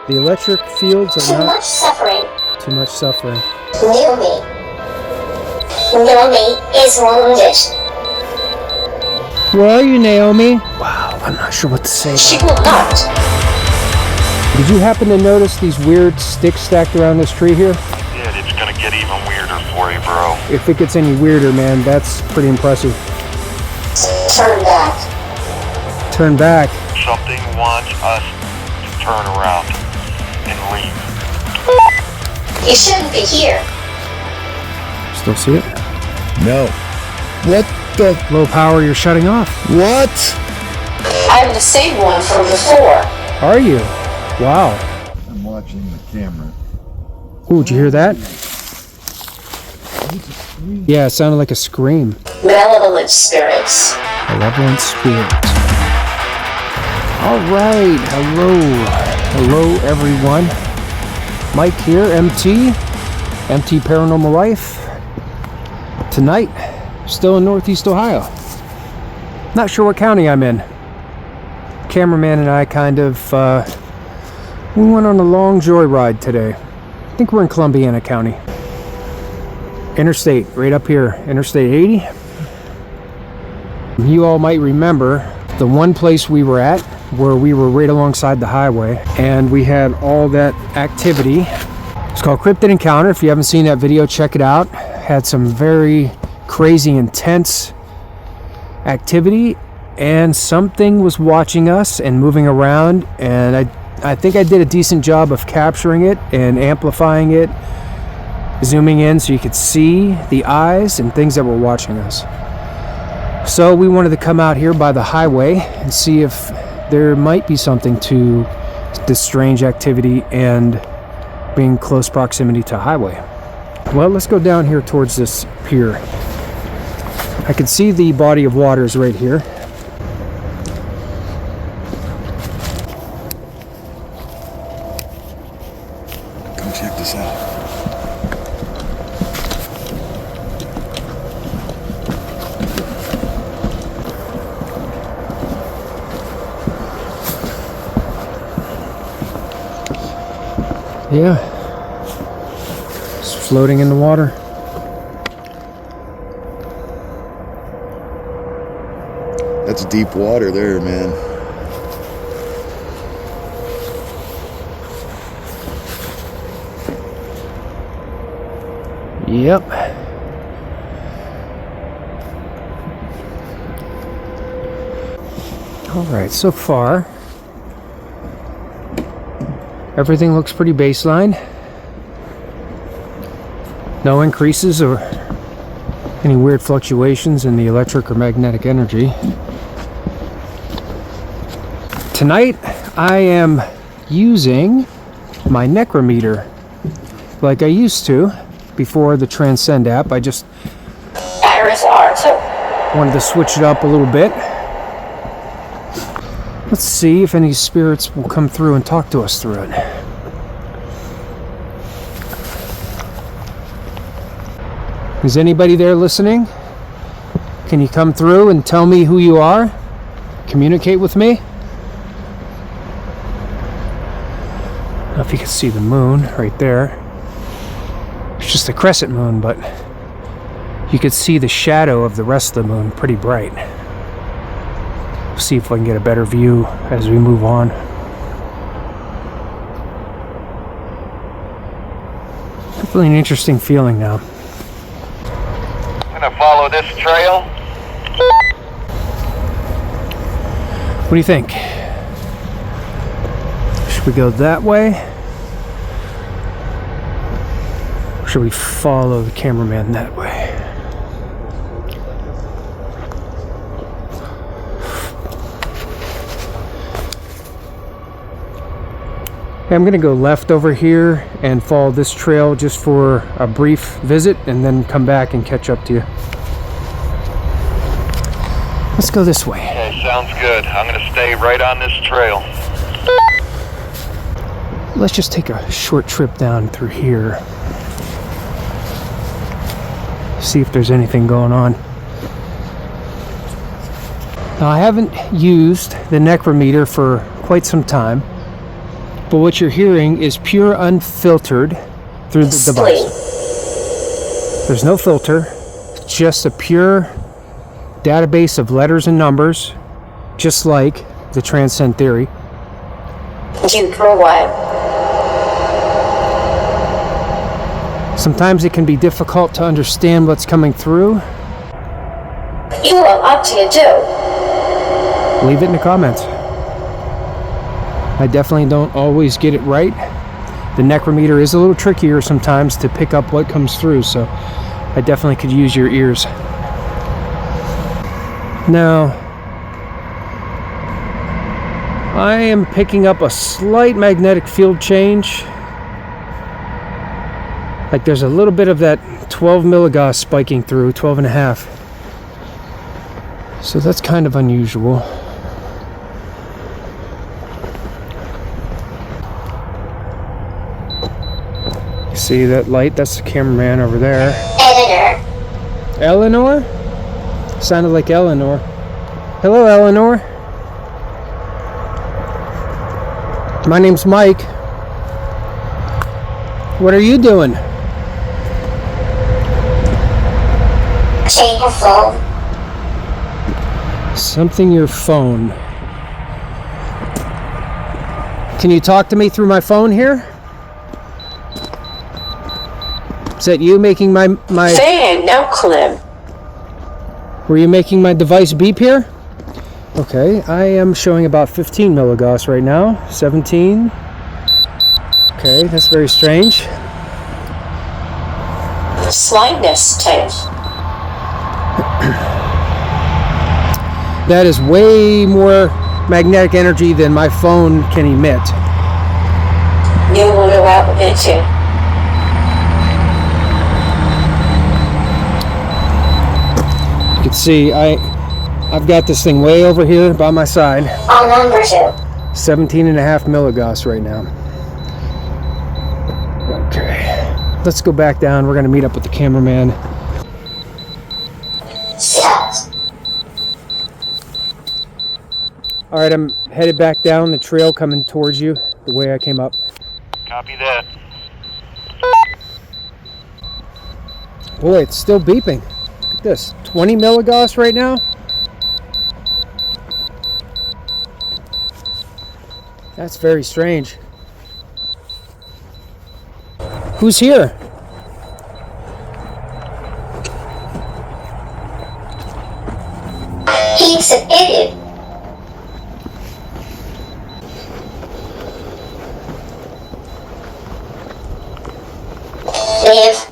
The electric fields are Too much suffering. Too much suffering. Naomi. Naomi is wounded. Where are you, Naomi? Wow, I'm not sure what to say. She will not. Did you happen to notice these weird sticks stacked around this tree here? Yeah, it's gonna get even weirder for you, bro. If it gets any weirder, man, that's pretty impressive. Turn back. Turn back. Something wants us to turn around and leave. You shouldn't be here. Still see it? No. What the? Low power, you're shutting off. What? I'm the same one from before. Are you? Wow. I'm watching the camera. Ooh, did you hear that? Yeah, it sounded like a scream. Malevolent spirits. Malevolent Spirits. Alright, hello everyone. Mike here, MT Paranormal Life. Tonight, still in Northeast Ohio. Not sure what county I'm in. Cameraman and I we went on a long joyride today. I think we're in Columbiana County. Interstate, right up here, Interstate 80. You all might remember the one place we were at where we were right alongside the highway and we had all that activity. It's called Cryptid Encounters. If you haven't seen that video, check it out. Had some very crazy, intense activity and something was watching us and moving around, and I think I did a decent job of capturing it and amplifying it, zooming in so you could see the eyes and things that were watching us. So we wanted to come out here by the highway and see if there might be something to this strange activity and being close proximity to a highway. Well, let's go down here towards this pier. I can see the body of water is right here. Come check this out. Yeah, it's floating in the water. That's deep water there, man. Yep. All right, so far everything looks pretty baseline. No increases or any weird fluctuations in the electric or magnetic energy. Tonight I am using my necrometer like I used to before the Transcend app. I just wanted to switch it up a little bit. Let's see if any spirits will come through and talk to us through it. Is anybody there listening? Can you come through and tell me who you are? Communicate with me? I don't know if you can see the moon right there. It's just a crescent moon, but you could see the shadow of the rest of the moon pretty bright. See if I can get a better view as we move on. Definitely an interesting feeling now. Gonna follow this trail. What do you think? Should we go that way? Or should we follow the cameraman that way? I'm going to go left over here and follow this trail just for a brief visit and then come back and catch up to you. Let's go this way. Okay, sounds good. I'm gonna stay right on this trail. Let's just take a short trip down through here. See if there's anything going on. Now, I haven't used the necrometer for quite some time. but what you're hearing is pure unfiltered through the device. There's no filter, just a pure database of letters and numbers, just like the transcend theory. Dude, for a while. Sometimes it can be difficult to understand what's coming through. You are up to your do. Leave it in the comments. I definitely don't always get it right. The necrometer is a little trickier sometimes to pick up what comes through, so I definitely could use your ears. Now, I am picking up a slight magnetic field change. Like there's a little bit of that 12 milligauss spiking through, 12 and a half. So that's kind of unusual. You see that light? That's the cameraman over there. Editor. Eleanor? Sounded like Eleanor. Hello, Eleanor. My name's Mike. What are you doing? Check your phone. Something your phone. Can you talk to me through my phone here? Is that you making my Fan, no clue. Were you making my device beep here? Okay, I am showing about 15 milligauss right now. 17. Okay, that's very strange. Slyness tape. That is way more magnetic energy than my phone can emit. You will go out with it too. You can see I've got this thing way over here by my side. On number 2. 17 and a half milligauss right now. Okay, let's go back down. We're gonna meet up with the cameraman. Yes. All right, I'm headed back down the trail coming towards you the way I came up. Copy that. Boy, it's still beeping. Look at this, 20 milligauss right now. That's very strange. Who's here? He's an idiot. Live.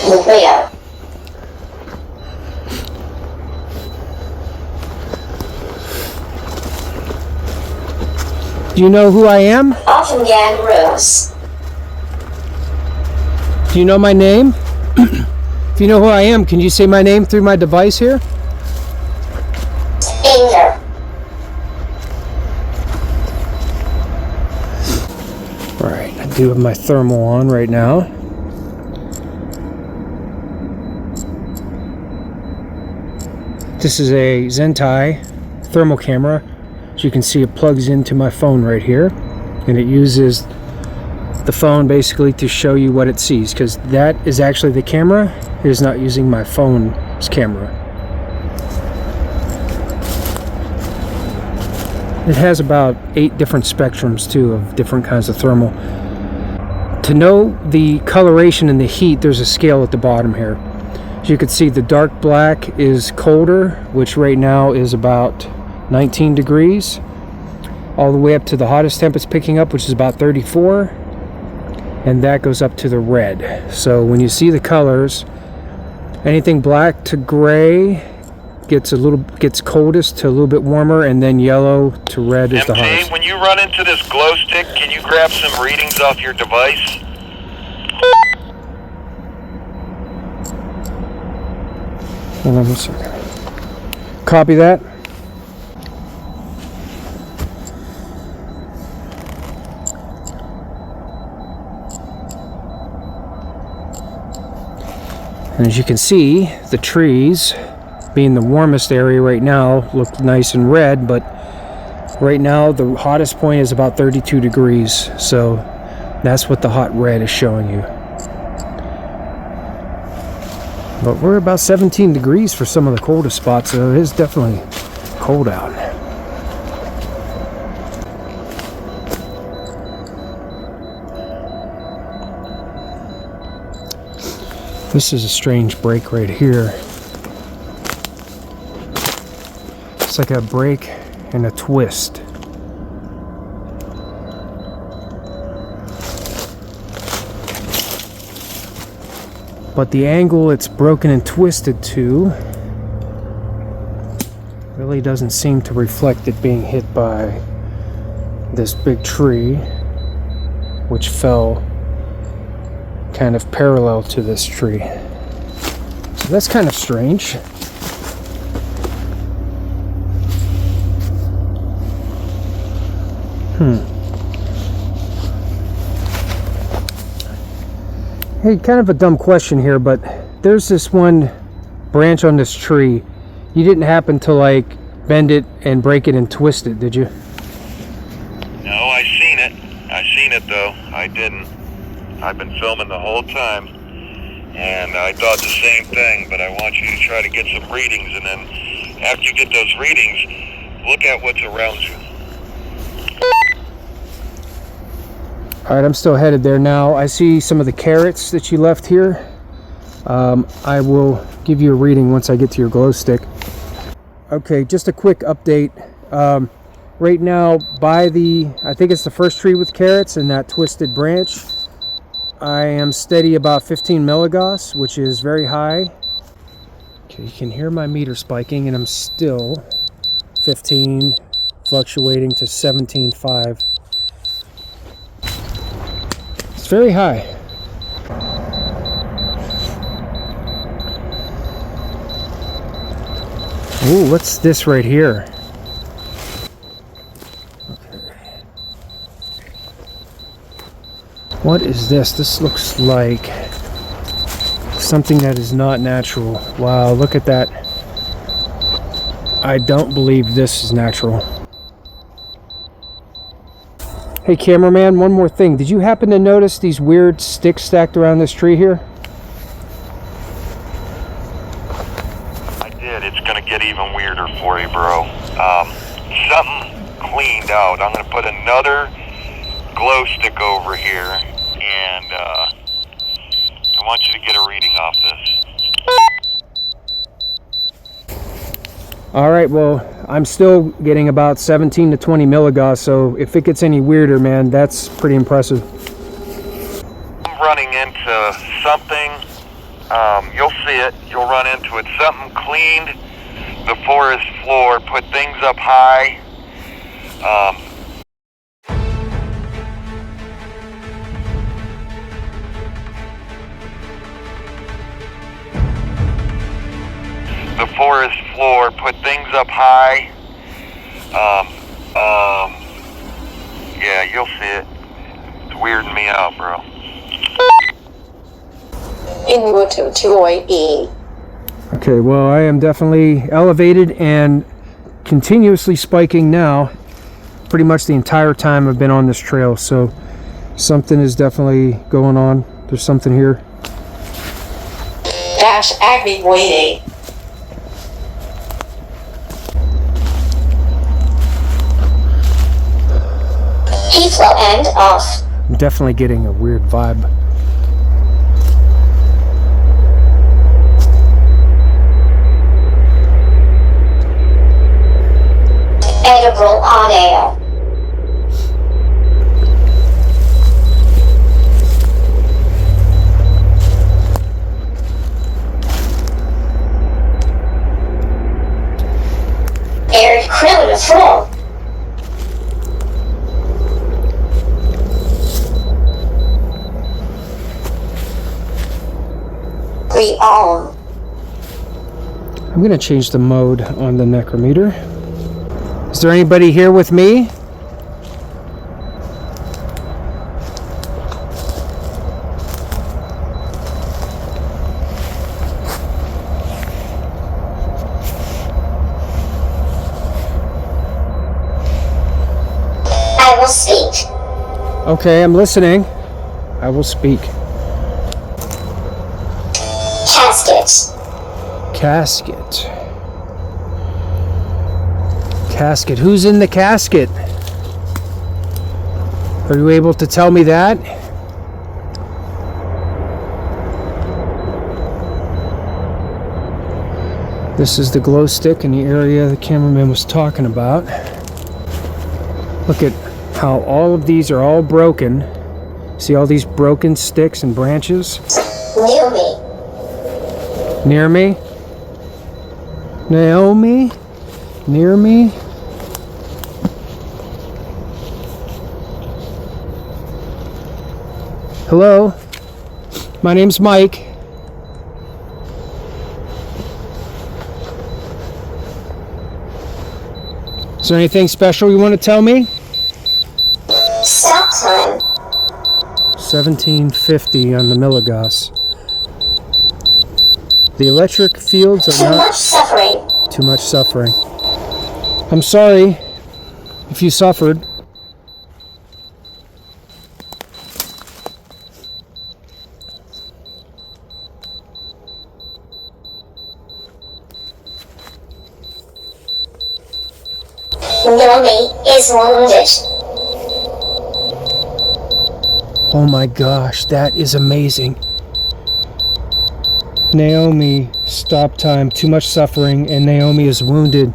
Maria. Do you know who I am? Often gang Rose. Do you know my name? If you know who I am, can you say my name through my device here? Anger. Alright, I do have my thermal on right now. This is a Zentai thermal camera. As you can see, it plugs into my phone right here, and it uses the phone basically to show you what it sees, because that is actually the camera. It is not using my phone's camera. It has about 8 different spectrums too of different kinds of thermal. To know the coloration and the heat, there's a scale at the bottom here. As you can see, the dark black is colder, which right now is about 19 degrees, all the way up to the hottest temp it's picking up, which is about 34, and that goes up to the red. So when you see the colors, anything black to gray gets coldest to a little bit warmer, and then yellow to red is the MT, hottest. when you run into this glow stick, can you grab some readings off your device? Hold on a second. Copy that. And as you can see, the trees being the warmest area right now, looked nice and red, but right now the hottest point is about 32 degrees, so that's what the hot red is showing you. But we're about 17 degrees for some of the coldest spots, so it is definitely cold out. This is a strange break right here. It's like a break and a twist. But the angle it's broken and twisted to really doesn't seem to reflect it being hit by this big tree, which fell kind of parallel to this tree. So that's kind of strange. Hey, kind of a dumb question here, but there's this one branch on this tree. You didn't happen to like bend it and break it and twist it, did you? No, I seen it. I seen it though. I didn't. I've been filming the whole time, and I thought the same thing, but I want you to try to get some readings, and then after you get those readings, look at what's around you. Alright, I'm still headed there now. I see some of the carrots that you left here. I will give you a reading once I get to your glow stick. Okay, just a quick update. Right now, by the, I think it's the first tree with carrots and that twisted branch, I am steady about 15 milligauss, which is very high. Okay, you can hear my meter spiking, and I'm still 15, fluctuating to 17.5. It's very high. Ooh, what's this right here? What is this? This looks like something that is not natural. Wow, look at that. I don't believe this is natural. Hey cameraman, one more thing. Did you happen to notice these weird sticks stacked around this tree here? I did. It's gonna get even weirder for you, bro. Something cleaned out. I'm gonna put another glow stick over here, and I want you to get a reading off this. Alright, well, I'm still getting about 17 to 20 milligauss, so if it gets any weirder, man, that's pretty impressive. I'm running into something. You'll see it. You'll run into it. Something cleaned the forest floor, put things up high. The forest floor, put things up high. Yeah, you'll see it. It's weirding me out, bro. Okay, well, I am definitely elevated and continuously spiking now, pretty much the entire time I've been on this trail, so something is definitely going on. There's something here. Dash activating. Heat flow end off. I'm definitely getting a weird vibe. Edible audio. Air criminal flow. I'm going to change the mode on the necrometer. Is there anybody here with me? will speak. Okay, I'm listening. I will speak. Casket. Casket. Casket. Who's in the casket? Are you able to tell me that? This is the glow stick in the area the cameraman was talking about. Look at how all of these are all broken. See all these broken sticks and branches? Near me. Near me? Naomi? Near me? Hello? My name's Mike. Is there anything special you want to tell me? Stop time. 1750 on the milligauss. The electric fields are Too not much suffering. too much suffering. I'm sorry if you suffered. Naomi is wounded. Oh my gosh, that is amazing. Naomi, stop time, too much suffering, and Naomi is wounded.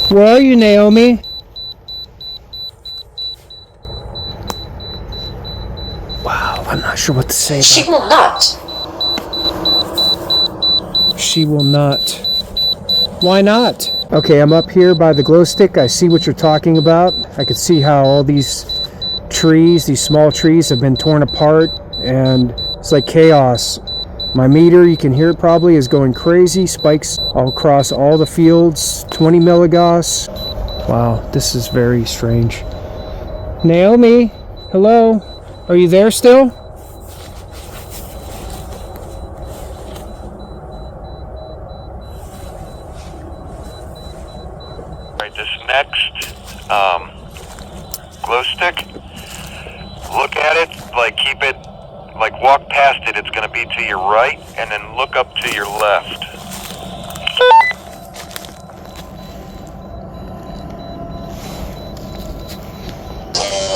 Where are you, Naomi? Wow, I'm not sure what to say She about will not. She will not. Why not? Okay, I'm up here by the glow stick. I see what you're talking about. I can see how all these trees, these small trees, have been torn apart, and it's like chaos. My meter, you can hear it probably, is going crazy. Spikes all across all the fields, 20 milligauss. Wow, this is very strange. Naomi, hello? Are you there still? Right, this next glow stick, look at it, like keep it, like walk past it, it's going to be to your right, and then look up to your left.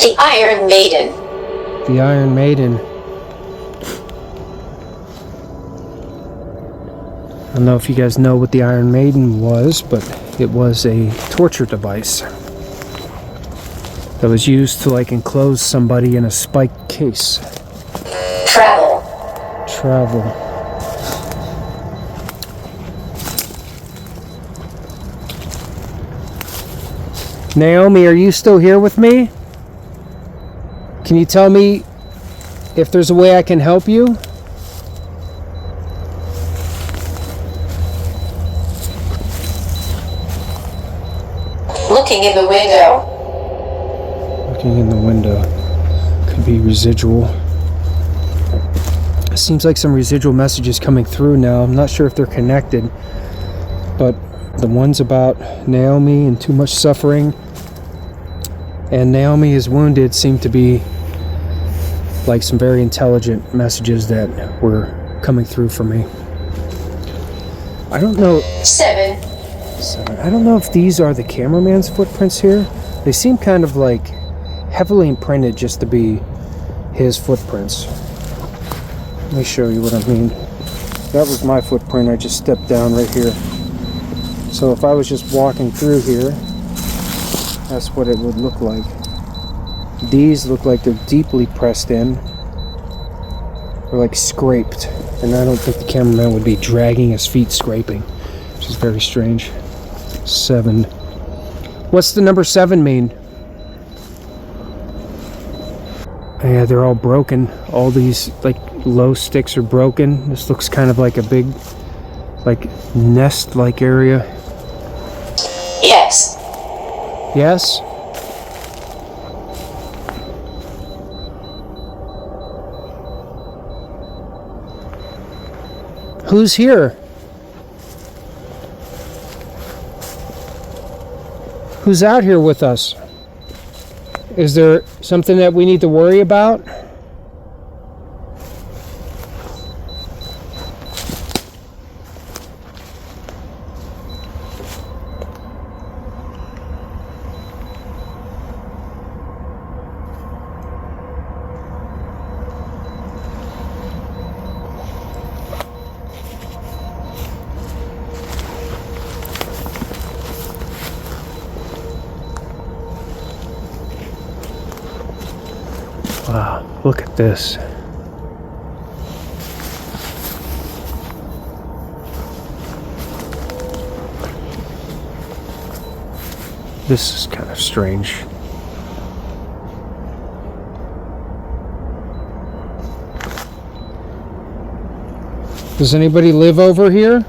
The Iron Maiden. The Iron Maiden. I don't know if you guys know what the Iron Maiden was, but it was a torture device that was used to like enclose somebody in a spiked case. Travel. Travel. Naomi, are you still here with me? Can you tell me if there's a way I can help you? Looking in the window. Looking in the window. Could be residual. It seems like some residual messages coming through now. I'm not sure if they're connected, but the ones about Naomi and too much suffering and Naomi is wounded seem to be like some very intelligent messages that were coming through for me. I don't know. 7. I don't know if these are the cameraman's footprints here. They seem kind of like heavily imprinted just to be his footprints. Let me show you what I mean. That was my footprint. I just stepped down right here. So if I was just walking through here, that's what it would look like. These look like they're deeply pressed in, or like scraped. And I don't think the cameraman would be dragging his feet scraping, which is very strange. 7. What's the number 7 mean? Yeah, they're all broken. All these like low sticks are broken. This looks kind of like a big, like nest-like area. Yes. Yes? Who's here? Who's out here with us? Is there something that we need to worry about? Wow, look at this. This is kind of strange. Does anybody live over here?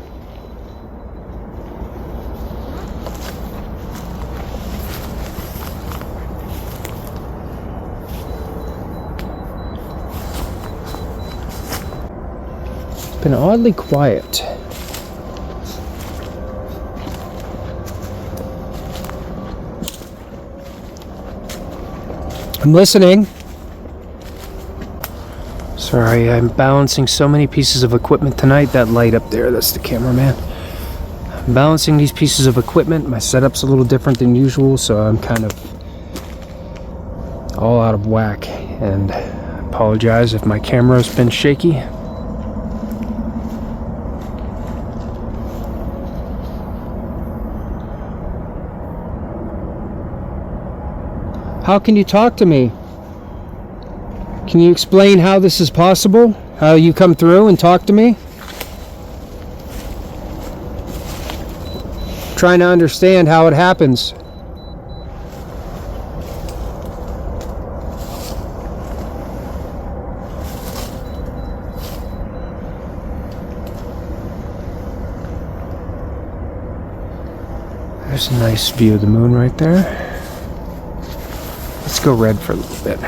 It's been oddly quiet. I'm listening. Sorry, I'm balancing so many pieces of equipment tonight. That light up there, that's the cameraman. I'm balancing these pieces of equipment. My setup's a little different than usual, so I'm kind of all out of whack. And I apologize if my camera's been shaky. How can you talk to me? Can you explain how this is possible? How you come through and talk to me? Trying to understand how it happens. There's a nice view of the moon right there. Let's go red for a little bit.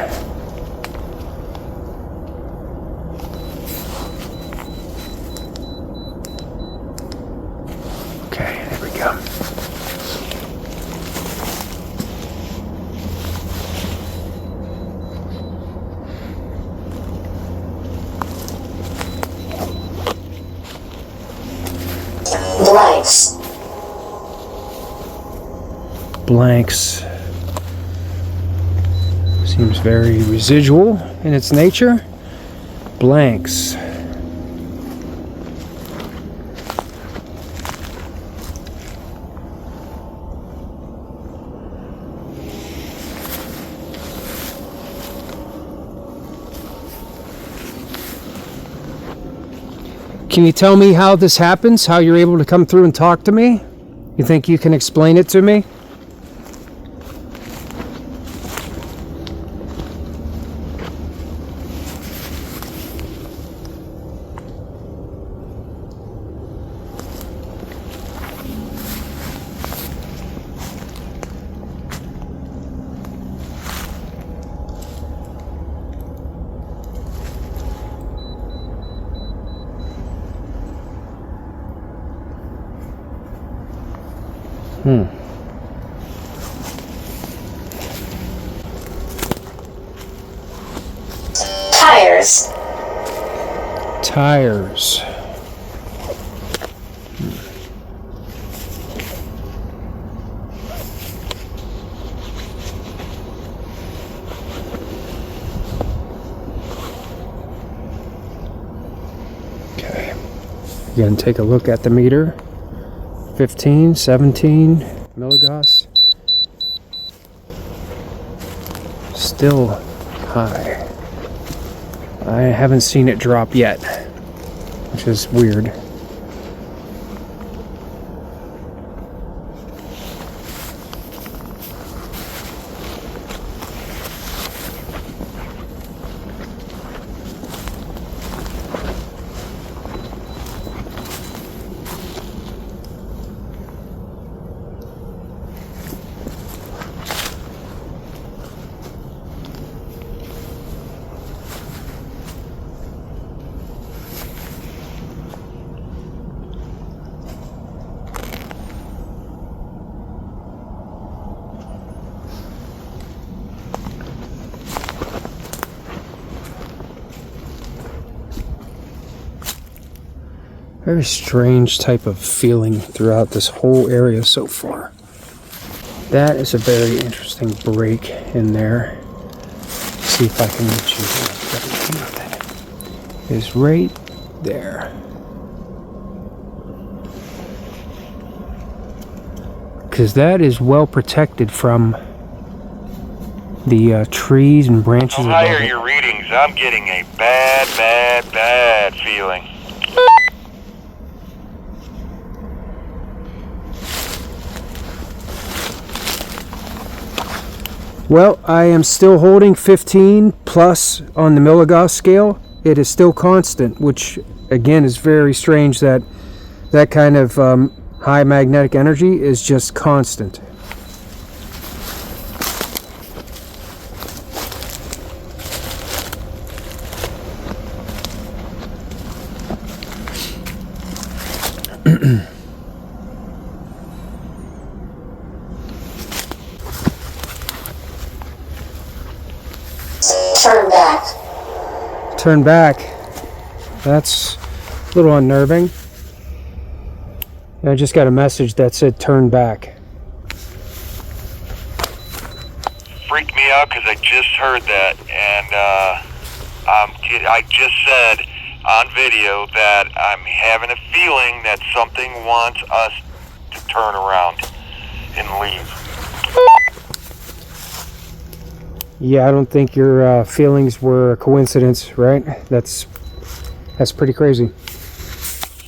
Okay, there we go. Blanks. Blanks. Seems very residual in its nature. Blanks. Can you tell me how this happens? How you're able to come through and talk to me? You think you can explain it to me? Tires. Tires. Okay. Again, take a look at the meter. 15, 17 milligauss. Still high. I haven't seen it drop yet, which is weird. Very strange type of feeling throughout this whole area so far. That is a very interesting break in there. Let's see if I can reach you. It is right there. Because that is well protected from the trees and branches The above higher it. your readings, I'm getting a bad feeling. Well, I am still holding 15 plus on the milligauss scale. It is still constant, which again is very strange that that kind of high magnetic energy is just constant. Turn back. Turn back. That's a little unnerving. I just got a message that said turn back. Freaked me out because I just heard that, and I just said on video that I'm having a feeling that something wants us to turn around and leave. Yeah, I don't think your feelings were a coincidence, right? That's pretty crazy.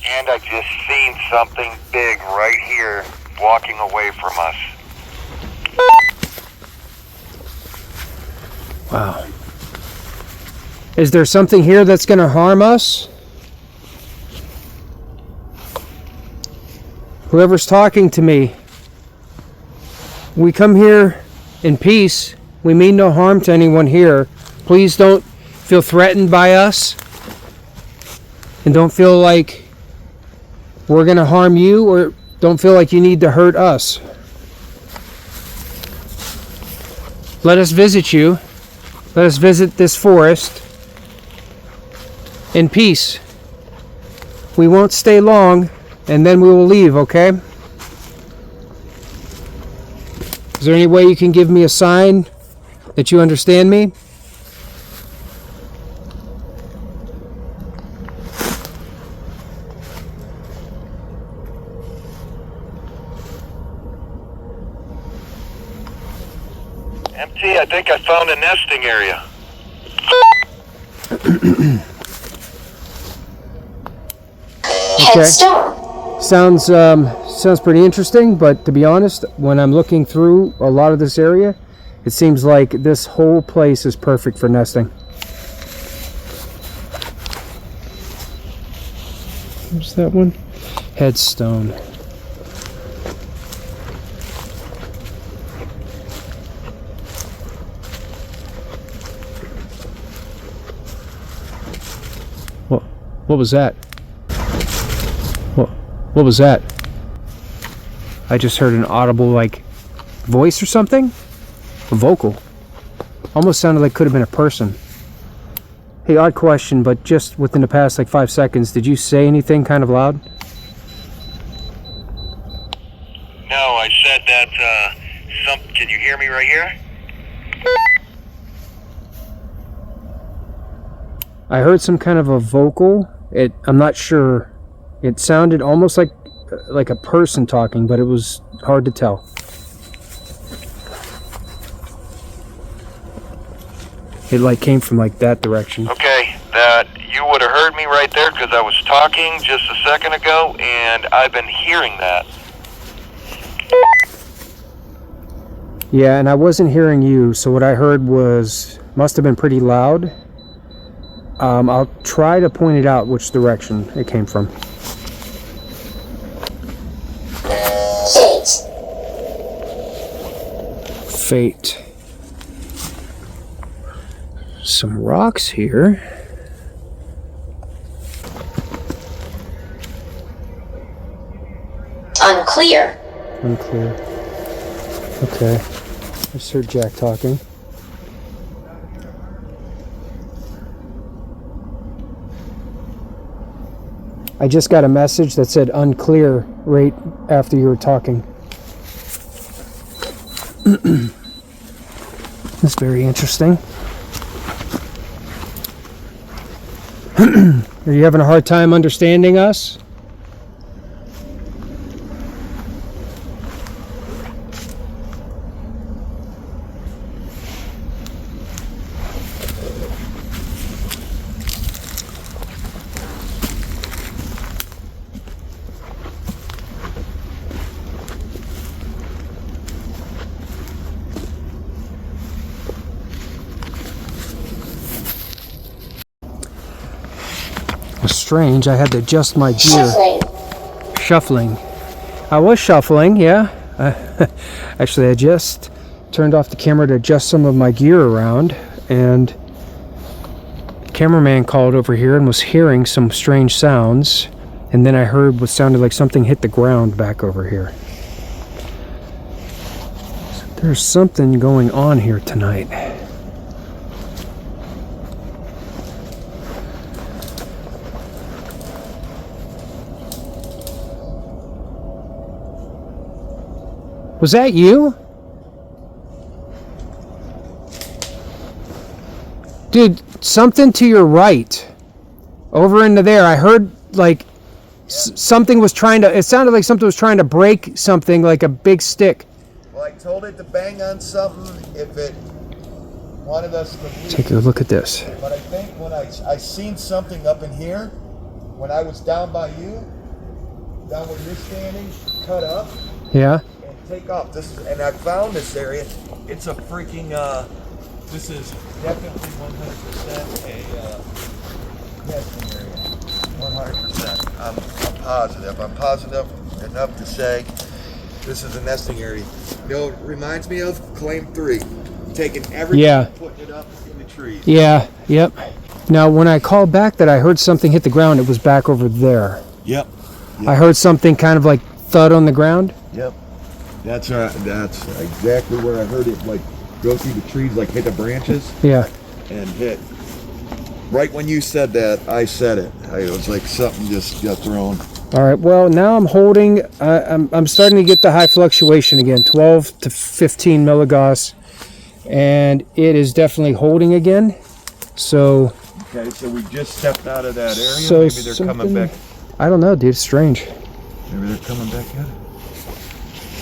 And I just seen something big right here walking away from us. Wow. Is there something here that's going to harm us? Whoever's talking to me, we come here in peace. We mean no harm to anyone here. Please don't feel threatened by us. And don't feel like we're going to harm you, or don't feel like you need to hurt us. Let us visit you. Let us visit this forest in peace. We won't stay long, and then we will leave, okay? Is there any way you can give me a sign that you understand me? MT, I think I found a nesting area. Headstone. Sounds pretty interesting, but to be honest, when I'm looking through a lot of this area, it seems like this whole place is perfect for nesting. Where's that one? Headstone. What was that? What was that? I just heard an audible, like, voice or something? A vocal. Almost sounded like could have been a person. Hey, odd question, but just within the past, like, 5 seconds, did you say anything kind of loud? No, I said that, can you hear me right here? I heard some kind of a vocal. I'm not sure. It sounded almost like a person talking, but it was hard to tell. It like came from like that direction. Okay, that you would have heard me right there because I was talking just a second ago, and I've been hearing that. Yeah, and I wasn't hearing you, so what I heard must have been pretty loud. I'll try to point it out which direction it came from. Fate. Some rocks here. Unclear. Unclear. Okay. I just heard Jack talking. I just got a message that said unclear right after you were talking. That's very interesting. Are you having a hard time understanding us? Strange. I had to adjust my gear. Shuffling. I was shuffling, yeah. Actually, I just turned off the camera to adjust some of my gear around, and the cameraman called over here and was hearing some strange sounds, and then I heard what sounded like something hit the ground back over here. So there's something going on here tonight. Was that you? Dude, something to your right. Over into there. I heard like something was trying to, it sounded like something was trying to break something, like a big stick. Well, I told it to bang on something if it wanted us to leave. Take a look at this. But I think when I seen something up in here, when I was down by you, down where you're standing, cut up. Yeah. Take off. And I found this area. It's a freaking this is definitely 100% a nesting area. 100%. I'm positive. I'm positive enough to say this is a nesting area. You know, it reminds me of Claim 3. Taking everything and putting it up in the trees. Yeah, yep. Now when I called back that I heard something hit the ground, it was back over there. Yep. I heard something kind of like thud on the ground. Yep. That's right. That's exactly where I heard it, like go through the trees, like hit the branches. Yeah. And hit. Right when you said that, I said it. It was like something just got thrown. All right. Well, now I'm holding. I'm starting to get the high fluctuation again, 12 to 15 milligauss, and it is definitely holding again. So. Okay. So we just stepped out of that area. So maybe they're coming back. I don't know, dude. It's strange. Maybe they're coming back at it.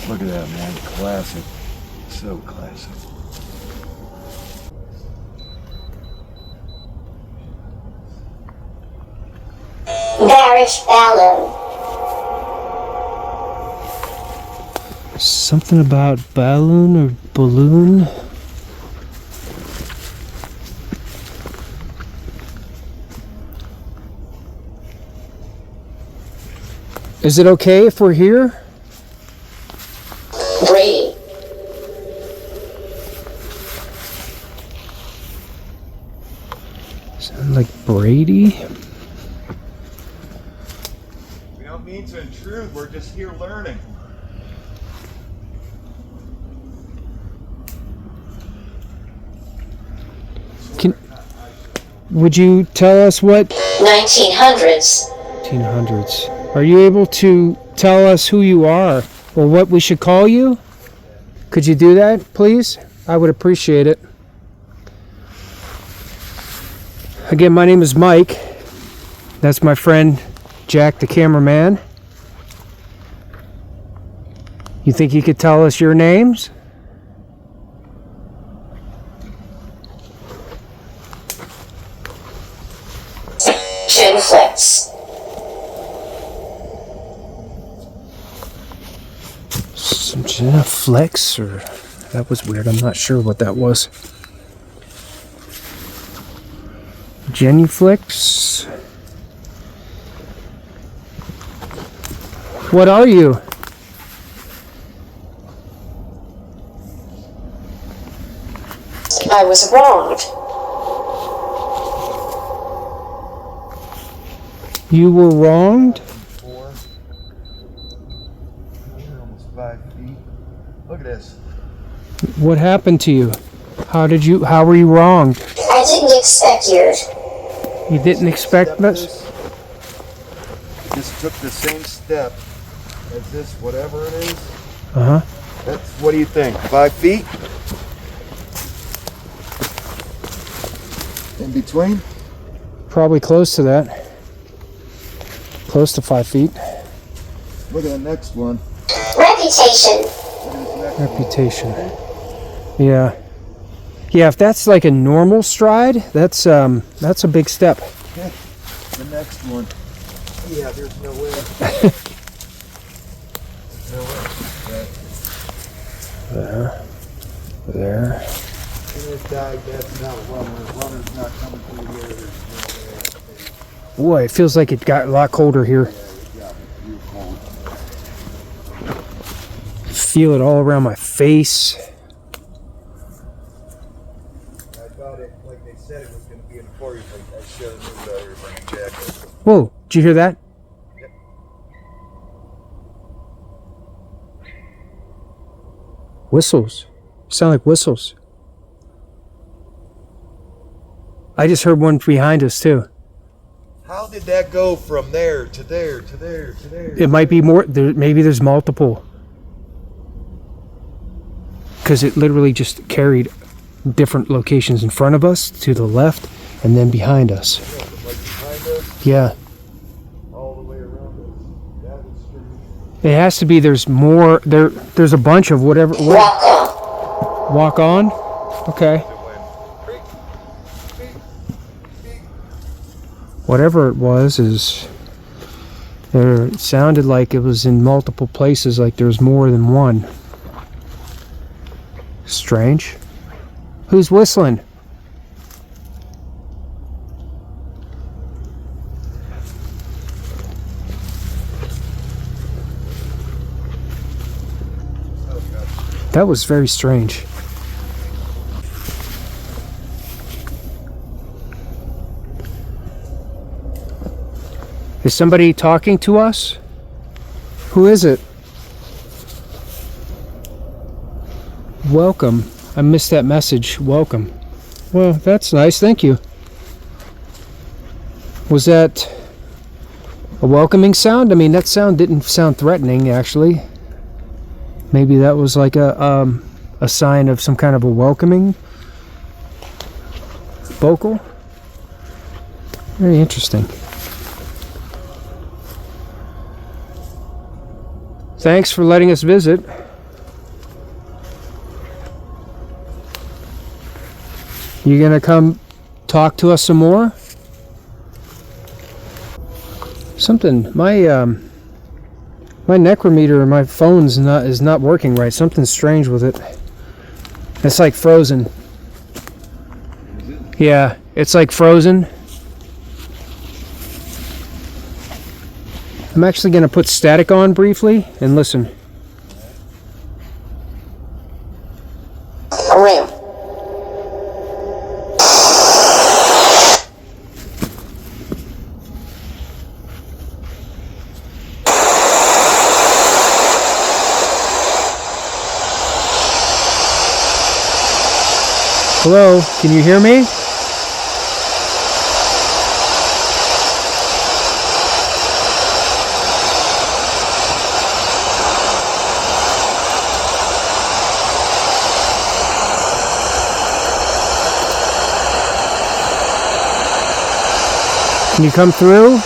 Look at that, man. Classic. So classic. Bearish balloon. Something about balloon or balloon. Is it okay if we're here? Brady. Sound like Brady? We don't mean to intrude. We're just here learning. Would you tell us what? 1900s. 1800s. Are you able to tell us who you are or what we should call you? Could you do that, please? I would appreciate it. Again, my name is Mike. That's my friend Jack, the cameraman. You think you could tell us your names? Genflex. Some Genflex, or that was weird. I'm not sure what that was. Genuflex. What are you? I was wronged. You were wronged? 4. Almost 5 feet. Look at this. What happened to you? How were you wronged? I didn't expect yours. You didn't expect this? just took the same step as this, whatever it is. Uh-huh. That's, what do you think, 5 feet? In between? Probably close to that. Close to 5 feet. Look at the next one. Reputation. Reputation. Yeah. Yeah, if that's like a normal stride, that's a big step. Okay. The next one. Yeah, there's no way. There's no way. There. In this bag, that's not a runner. Runner's not coming through here. There's no way. Boy, it feels like it got a lot colder here. Yeah, you're cold. Feel it all around my face. I thought it, like they said, it was going to be in the forest. I should have moved out here bringing jacket. Whoa, did you hear that? Yep. Whistles. Sound like whistles. I just heard one behind us too. How did that go from there to there to there to there? It might be more. Maybe there's multiple. Because it literally just carried different locations in front of us, to the left, and then behind us. Yeah, like behind us, Yeah. all the way around us. That was strange. It has to be. There's more. There's a bunch of whatever. Walk on. Okay. It went creak, creak, creak. Whatever it was is. It sounded like it was in multiple places. Like there's more than one. Strange. Who's whistling? That was very strange. Is somebody talking to us? Who is it? Welcome. I missed that message. Welcome. Well, that's nice. Thank you. Was that a welcoming sound? I mean, that sound didn't sound threatening, actually. Maybe that was like a sign of some kind of a welcoming vocal. Very interesting. Thanks for letting us visit. You gonna come talk to us some more? Something. My necrometer, my phone's is not working right. Something's strange with it. It's like frozen. Yeah, it's like frozen. I'm actually gonna put static on briefly and listen. Room. Hello, can you hear me? Can you come through?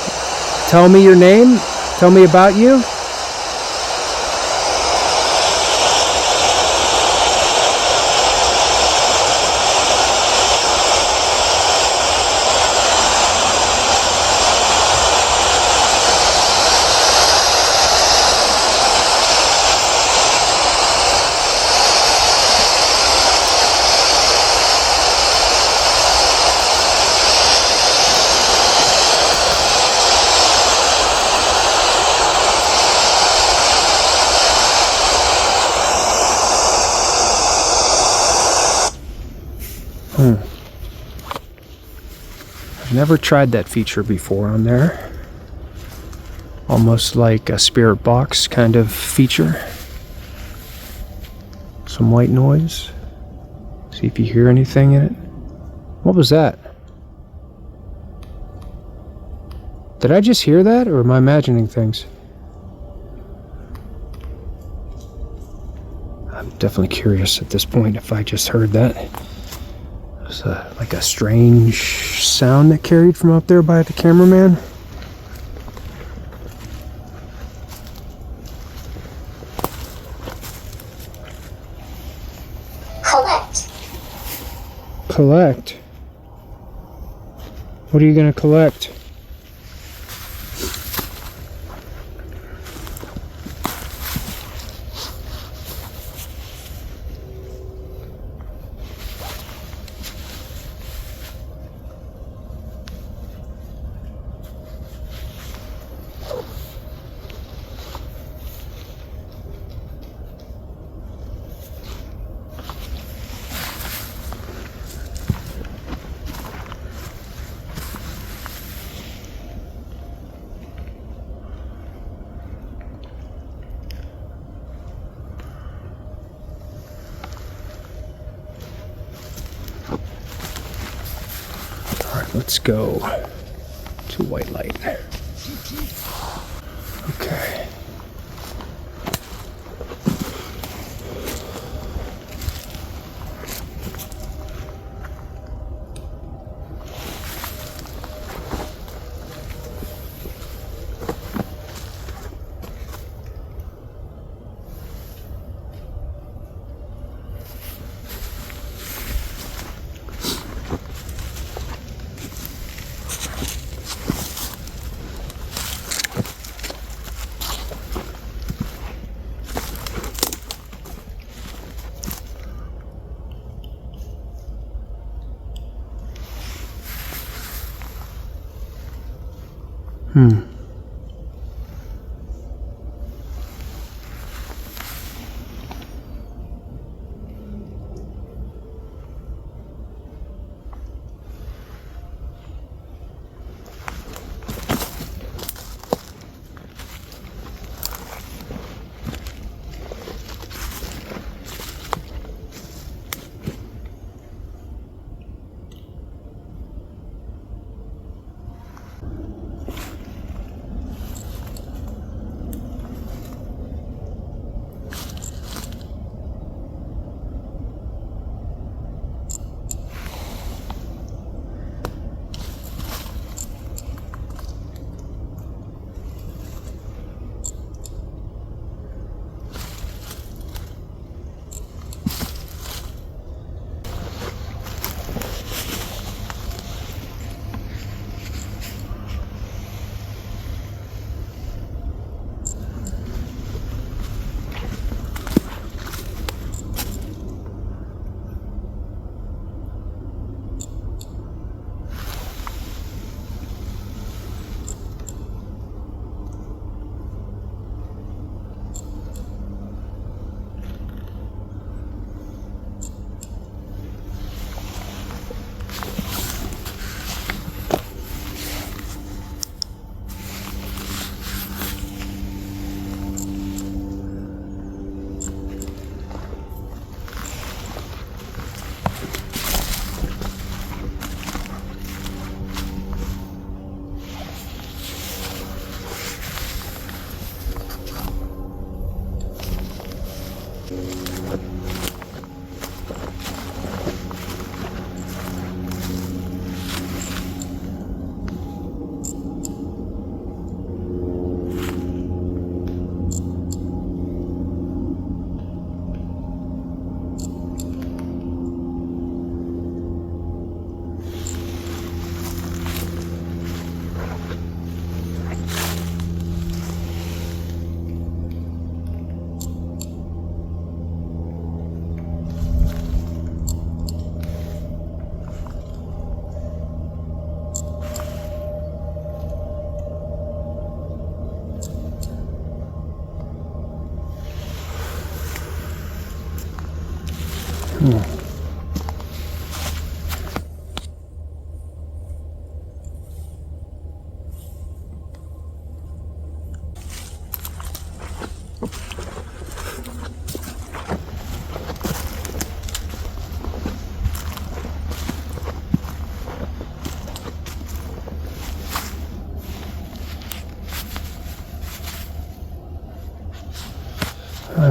Tell me your name. Tell me about you. I've never tried that feature before on there. Almost like a spirit box kind of feature. Some white noise. See if you hear anything in it. What was that? Did I just hear that, or am I imagining things? I'm definitely curious at this point if I just heard that. It was like a strange sound that carried from up there by the cameraman. Collect? What are you gonna collect? Let's go to white light. Okay.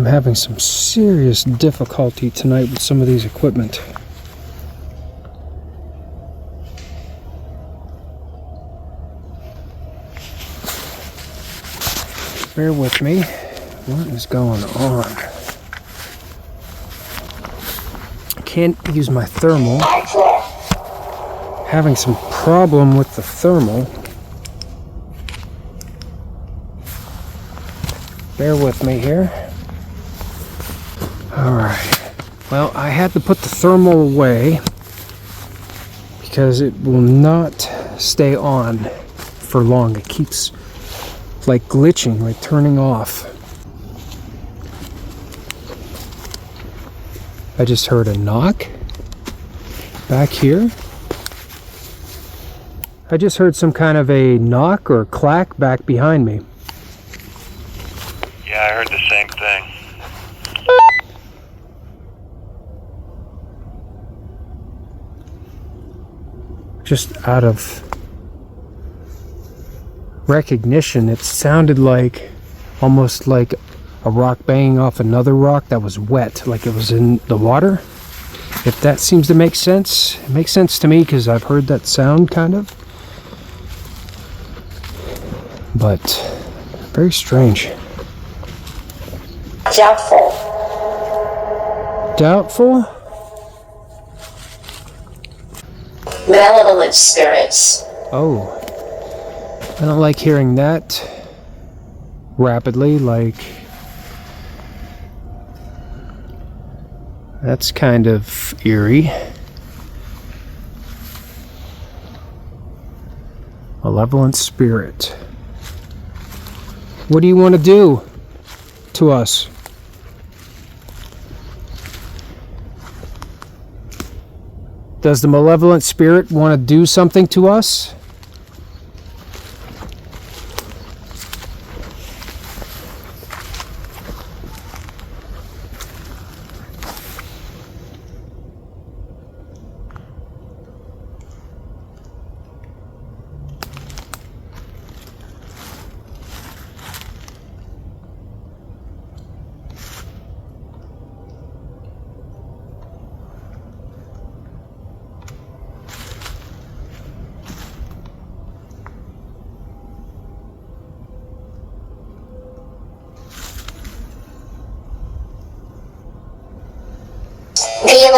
I'm having some serious difficulty tonight with some of these equipment. Bear with me. What is going on? I can't use my thermal. Having some problem with the thermal. Bear with me here. Alright. Well, I had to put the thermal away because it will not stay on for long. It keeps like glitching, like turning off. I just heard a knock back here. I just heard some kind of a knock or clack back behind me. Yeah, I heard the same thing. Just out of recognition, it sounded like almost like a rock banging off another rock that was wet, like it was in the water. If that seems to make sense, it makes sense to me because I've heard that sound kind of. But very strange. Doubtful. Doubtful? Malevolent spirits. Oh. I don't like hearing that rapidly, like that's kind of eerie. Malevolent spirit. What do you want to do to us? Does the malevolent spirit want to do something to us?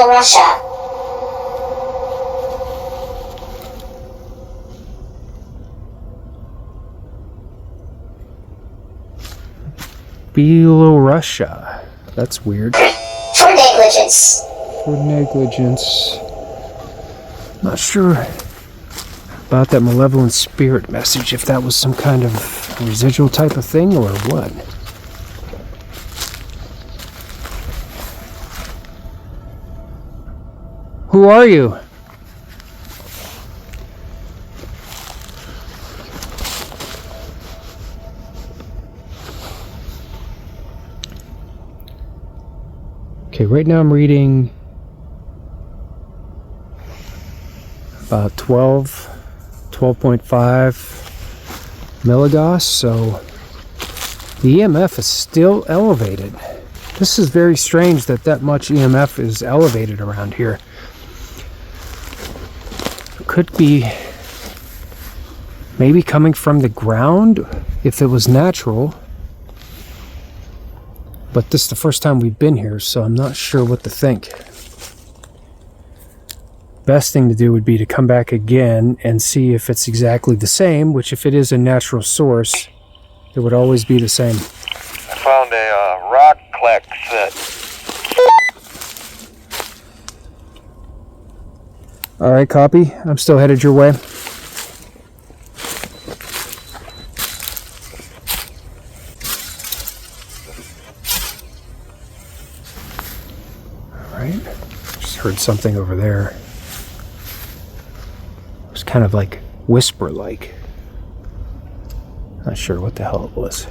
Russia. Russia. That's weird. For negligence. For negligence. Not sure about that malevolent spirit message, if that was some kind of residual type of thing or what. Who are you? Okay, right now I'm reading about 12.5 milligauss, so the EMF is still elevated. This is very strange that that much EMF is elevated around here. It could be maybe coming from the ground if it was natural. But this is the first time we've been here, so I'm not sure what to think. Best thing to do would be to come back again and see if it's exactly the same, which if it is a natural source, it would always be the same. I found a rock clack set. Alright, copy. I'm still headed your way. Alright. Just heard something over there. It was kind of like whisper-like. Not sure what the hell it was.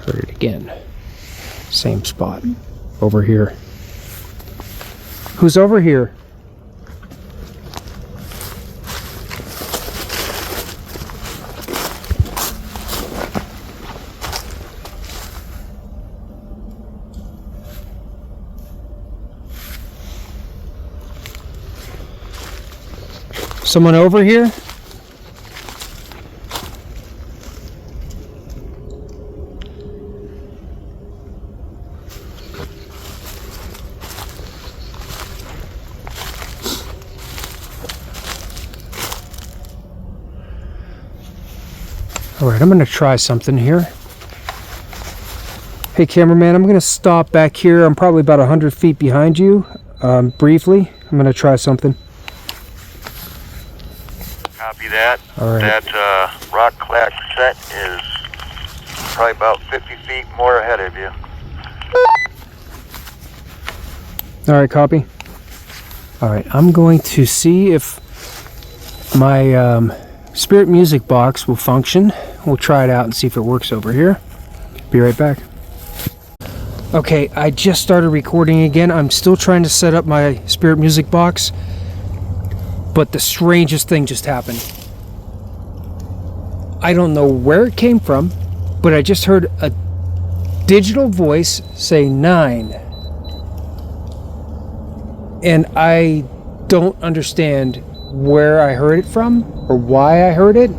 Heard it again. Same spot. Over here. Who's over here? Someone over here? All right, I'm gonna try something here. Hey cameraman, I'm gonna stop back here. I'm probably about 100 feet behind you. Briefly, I'm gonna try something. Copy that. All right. That rock clad set is probably about 50 feet more ahead of you. All right, copy. All right, I'm going to see if my spirit music box will function. We'll try it out and see if it works over here. Be right back. Okay, I just started recording again. I'm still trying to set up my spirit music box, but the strangest thing just happened. I don't know where it came from, but I just heard a digital voice say 9. And I don't understand where I heard it from or why I heard it.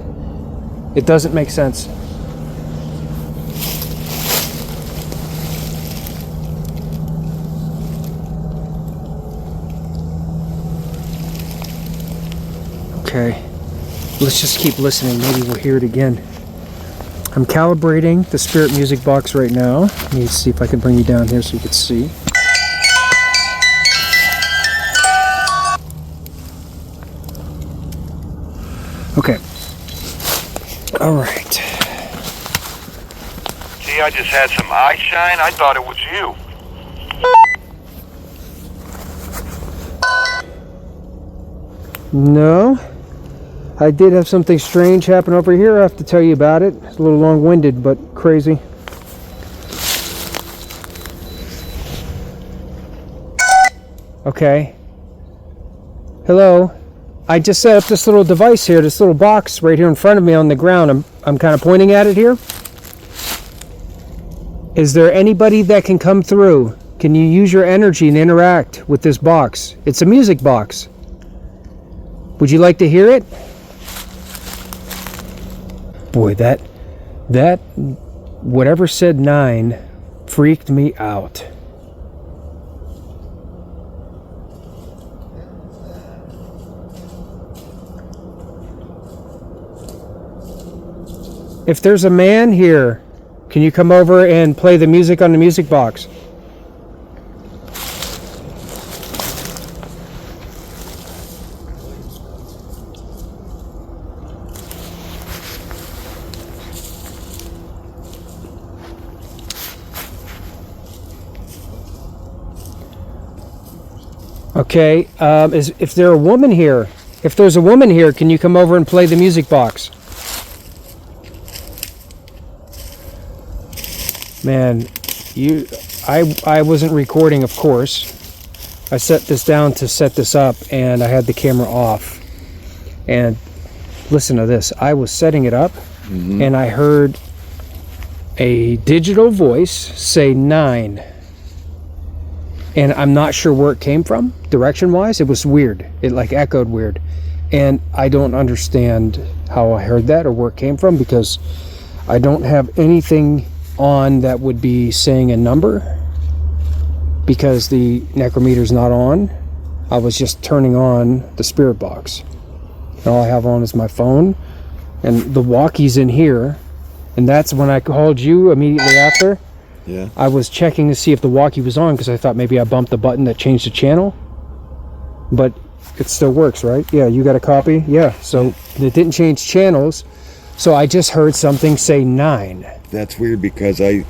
It doesn't make sense. Okay, let's just keep listening. Maybe we'll hear it again. I'm calibrating the spirit music box right now. Let me see if I can bring you down here so you can see. Okay. All right. See, I just had some eye shine. I thought it was you. No. I did have something strange happen over here. I have to tell you about it. It's a little long-winded, but crazy. Okay. Hello. I just set up this little device here, this little box right here in front of me on the ground. I'm kind of pointing at it here. Is there anybody that can come through? Can you use your energy and interact with this box? It's a music box. Would you like to hear it? Boy, that whatever said 9 freaked me out. If there's a man here, can you come over and play the music on the music box? Okay, if there's a woman here, can you come over and play the music box? Man, I wasn't recording, of course. I set this down to set this up, and I had the camera off. And listen to this. I was setting it up, and I heard a digital voice say 9. And I'm not sure where it came from, direction-wise. It was weird. It like echoed weird. And I don't understand how I heard that or where it came from, because I don't have anything on that would be saying a number, because the necrometer's not on. I was just turning on the spirit box. And all I have on is my phone, and the walkie's in here. And that's when I called you immediately after. Yeah. I was checking to see if the walkie was on, because I thought maybe I bumped the button that changed the channel. But it still works, right? Yeah, you got a copy? Yeah, so it didn't change channels. So I just heard something say 9. That's weird, because I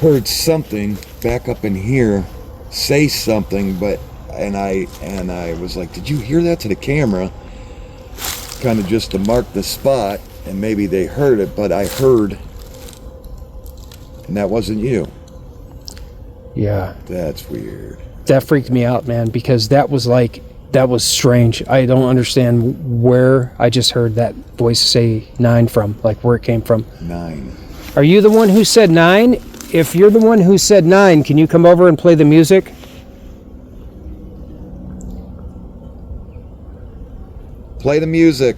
heard something back up in here say something, but and I was like, did you hear that, to the camera? Kind of just to mark the spot, and maybe they heard it, but I heard, and that wasn't you. Yeah. That's weird. That freaked me out, man, because that was strange. I don't understand where I just heard that voice say 9 from, like where it came from. 9. Are you the one who said 9? If you're the one who said 9, can you come over and play the music? Play the music.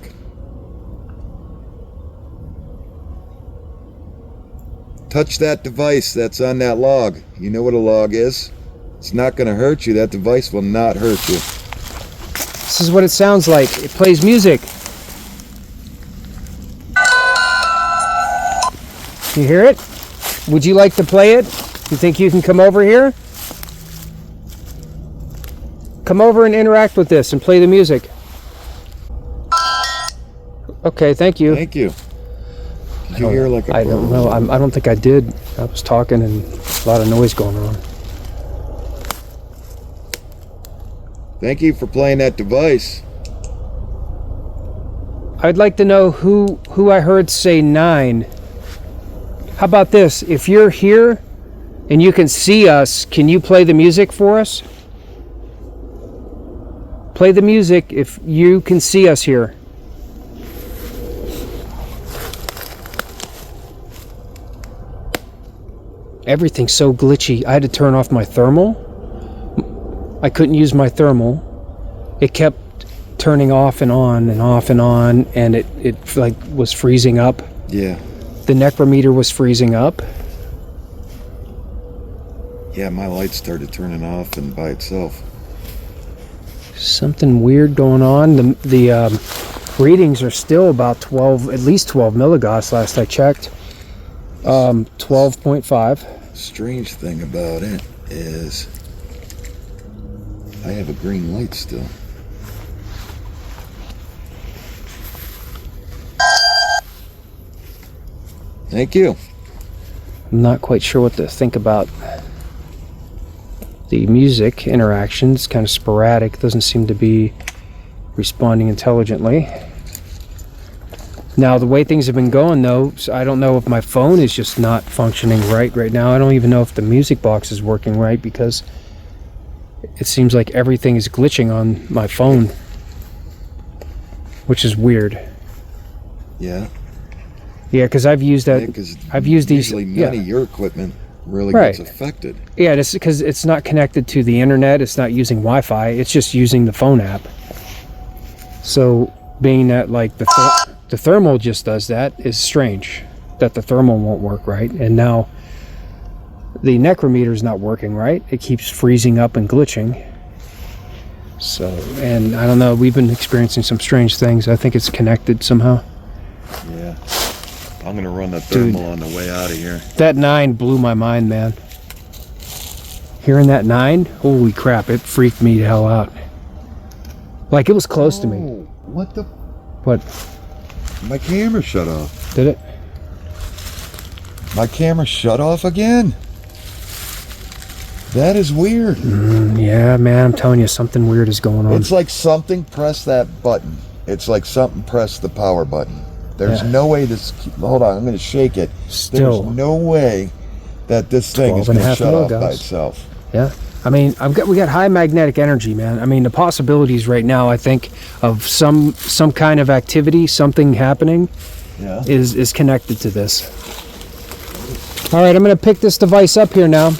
Touch that device that's on that log. You know what a log is? It's not going to hurt you. That device will not hurt you. This is what it sounds like. It plays music. You hear it? Would you like to play it? You think you can come over here? Come over and interact with this and play the music. Okay, thank you. Thank you. Did you hear like a... I don't know. I don't think I did. I was talking and a lot of noise going on. Thank you for playing that device. I'd like to know who I heard say 9. How about this? If you're here and you can see us, can you play the music for us? Play the music if you can see us here. Everything's so glitchy. I had to turn off my thermal. I couldn't use my thermal. It kept turning off and on and off and on, and it like was freezing up. Yeah. The necrometer was freezing up. Yeah, my light started turning off and by itself. Something weird going on. The readings are still about 12, at least 12 milligauss last I checked. 12.5. Strange thing about it is I have a green light still. Thank you. I'm not quite sure what to think about the music interactions. Kind of sporadic. Doesn't seem to be responding intelligently. Now, the way things have been going, though, I don't know if my phone is just not functioning right now. I don't even know if the music box is working right, because it seems like everything is glitching on my phone, which is weird. Yeah. Yeah, because I've used that. Yeah, I've used these. Usually none of your equipment really Right. gets affected. Yeah, it's because it's not connected to the internet. It's not using Wi-Fi. It's just using the phone app. So, being that like the thermal just does that is strange. That the thermal won't work right, and now the necrometer is not working right. It keeps freezing up and glitching. So, and I don't know. We've been experiencing some strange things. I think it's connected somehow. Yeah. I'm gonna run the thermal on the way out of here. That 9 blew my mind, man. Hearing that 9, holy crap! It freaked me the hell out. Like it was close to me. What the? What? My camera shut off. Did it? My camera shut off again. That is weird. Yeah, man, I'm telling you, something weird is going on. It's like something pressed that button. It's like something pressed the power button. There's no way this... Hold on, I'm going to shake it. Still. There's no way that this thing is going to shut off by itself. Yeah. I mean, we got high magnetic energy, man. I mean, the possibilities right now, I think, of some kind of activity, something happening, is connected to this. All right, I'm going to pick this device up here now.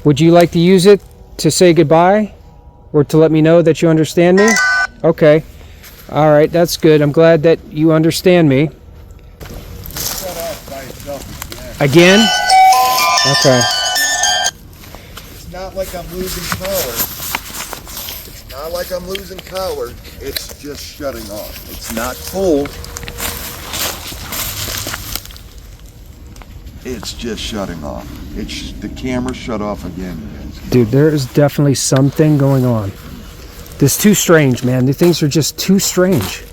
Would you like to use it to say goodbye, or to let me know that you understand me? Okay. All right, that's good. I'm glad that you understand me. Shut off by itself Again? Okay. It's not like I'm losing power. It's not like I'm losing power. It's just shutting off. It's not full. It's just shutting off. The camera shut off again. Dude, there is definitely something going on. This is too strange, man. The things are just too strange.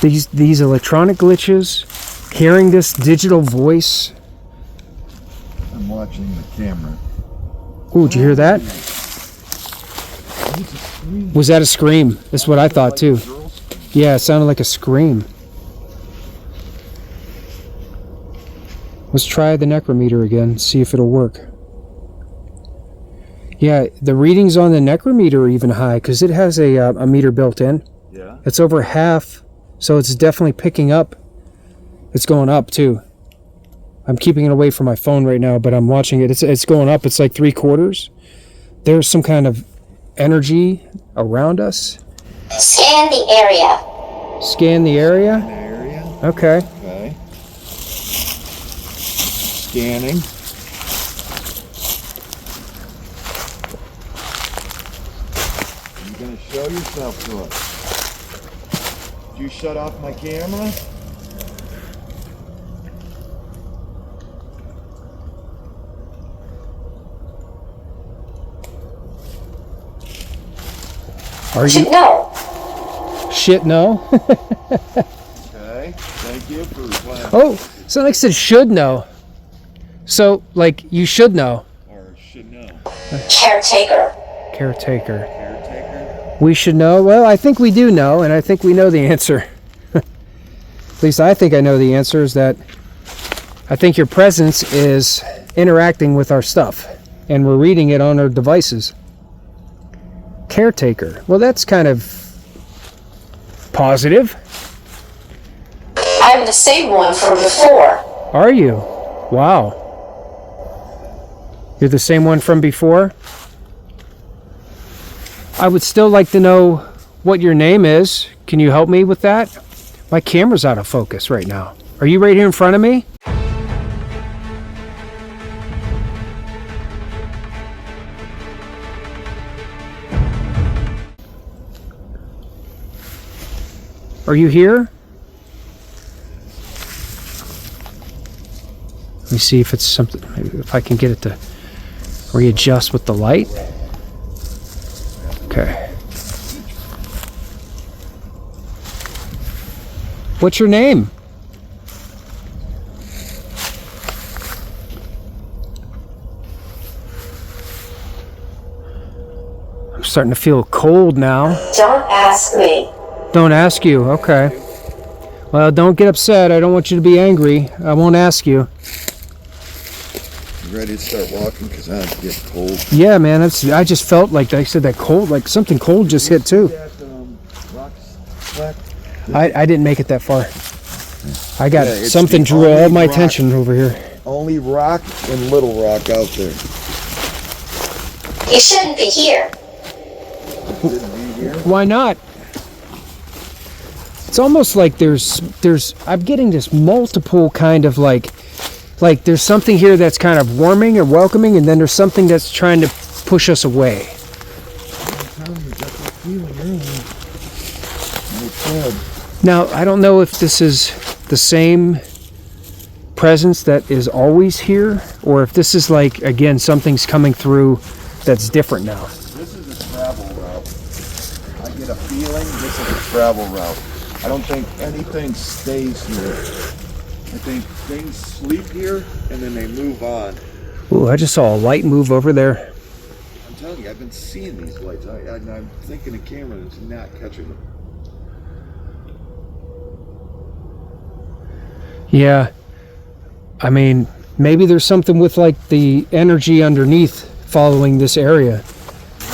These electronic glitches, hearing this digital voice. I'm watching the camera. Ooh, did you hear that? Was that a scream? That's what I thought too. Yeah, it sounded like a scream. Let's try the necrometer again, see if it'll work. Yeah, the readings on the necrometer are even high because it has a meter built in. Yeah. It's over half, so it's definitely picking up. It's going up too. I'm keeping it away from my phone right now, but I'm watching it. It's going up. It's like 3/4. There's some kind of energy around us. Scan the area. Scan the area? Area. Okay. Okay. Scanning. You're gonna show yourself to us. Did you shut off my camera? Are you? No. Shit, no. Okay. Thank you for replying. Oh, something said should know. So, like, you should know. Or should know. Caretaker. Caretaker. Caretaker. We should know. Well, I think we do know, and I think we know the answer. At least I think I know the answer is that I think your presence is interacting with our stuff, and we're reading it on our devices. Caretaker. Well, that's kind of positive. I'm the same one from before. Are you? Wow. You're the same one from before? I would still like to know what your name is. Can you help me with that? My camera's out of focus right now. Are you right here in front of me? Are you here? Let me see if it's something, maybe if I can get it to readjust with the light. Okay. What's your name? I'm starting to feel cold now. Don't ask me. Don't ask you, okay. Well, don't get upset. I don't want you to be angry. I won't ask you. You ready to start walking? Because I'm getting cold. Yeah, man. I just felt like I said that cold, like something cold just hit too. That, rock slack? I didn't make it that far. I got Yeah, it's something the drew all only my rock. attention over here. Only rock and little rock out there. You shouldn't be here. Didn't be here. Why not? It's almost like there's I'm getting this multiple kind of like there's something here that's kind of warming or welcoming, and then there's something that's trying to push us away. Now, I don't know if this is the same presence that is always here, or if this is like, again, something's coming through that's different now. This is a travel route. I get a feeling this is a travel route. I don't think anything stays here. I think things sleep here and then they move on. Ooh, I just saw a light move over there. I'm telling you, I've been seeing these lights. I'm thinking the camera is not catching them. Yeah. I mean, maybe there's something with like the energy underneath following this area.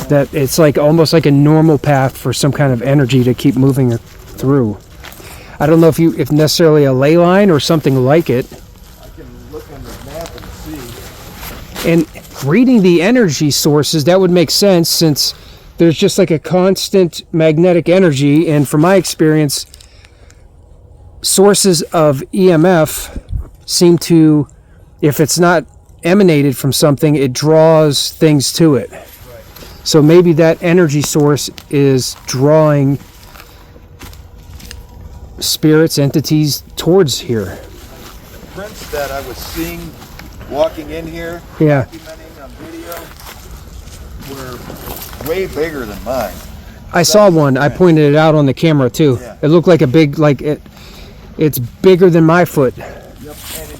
That it's like almost like a normal path for some kind of energy to keep moving through. I don't know if necessarily a ley line or something like it. I can look on the map and see. And reading the energy sources, that would make sense since there's just like a constant magnetic energy, and from my experience, sources of EMF seem to, if it's not emanated from something, it draws things to it. Right. So maybe that energy source is drawing spirits, entities towards here. The prints that I was seeing walking in here, Yeah. documenting on video, were way bigger than mine. I saw one. I pointed it out on the camera too. Yeah. It looked like a big, it's bigger than my foot. Yep,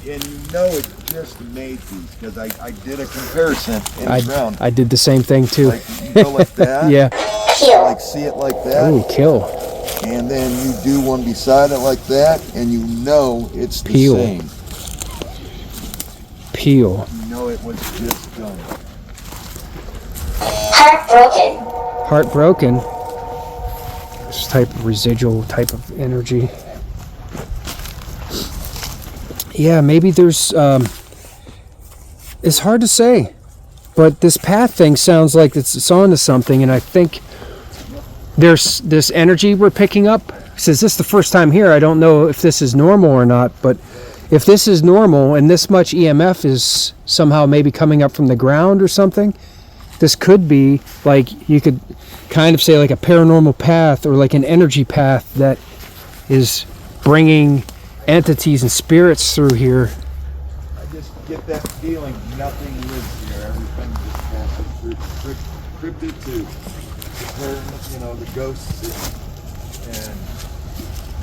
and you know it just made these because I did a comparison in the ground. I did the same thing too. Like you go like that, Yeah. Kill. like see it like that, Ooh, kill. and then you do one beside it like that, and you know it's the Peel. same. Peel. You know it was just done. Heartbroken. Heartbroken. This type of residual type of energy. Yeah, maybe there's, it's hard to say, but this path thing sounds like it's on to something, and I think there's this energy we're picking up. Since this is the first time here, I don't know if this is normal or not, but if this is normal and this much EMF is somehow maybe coming up from the ground or something, this could be like, you could kind of say like a paranormal path or like an energy path that is bringing entities and spirits through here. I just get that feeling nothing lives here. Everything just passes through. Cryptid to the ghosts and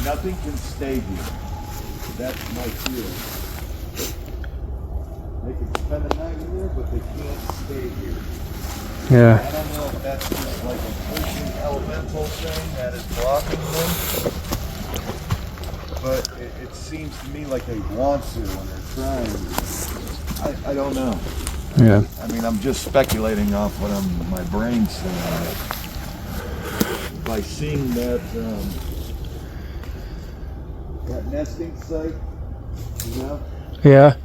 nothing can stay here. That's my feeling. They can spend the night in there, but they can't stay here. Yeah. I don't know if that's just like a pushing elemental thing that is blocking them, but it seems to me like they want to and they're trying. I don't know. Yeah. I mean, I'm just speculating off what my brain's saying. By seeing that that nesting site, Yeah.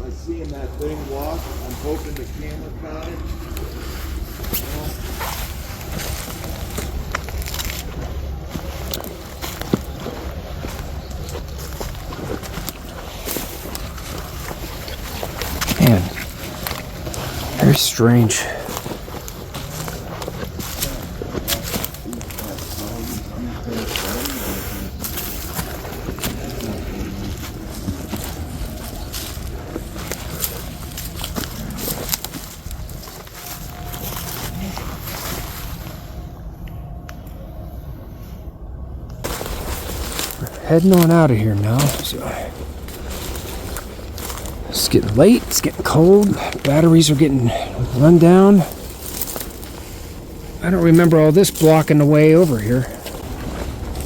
by seeing that thing walk, I'm hoping the camera caught it. Man, very strange. Heading on out of here now. So it's getting late, it's getting cold, batteries are getting run down. I don't remember all this blocking the way over here.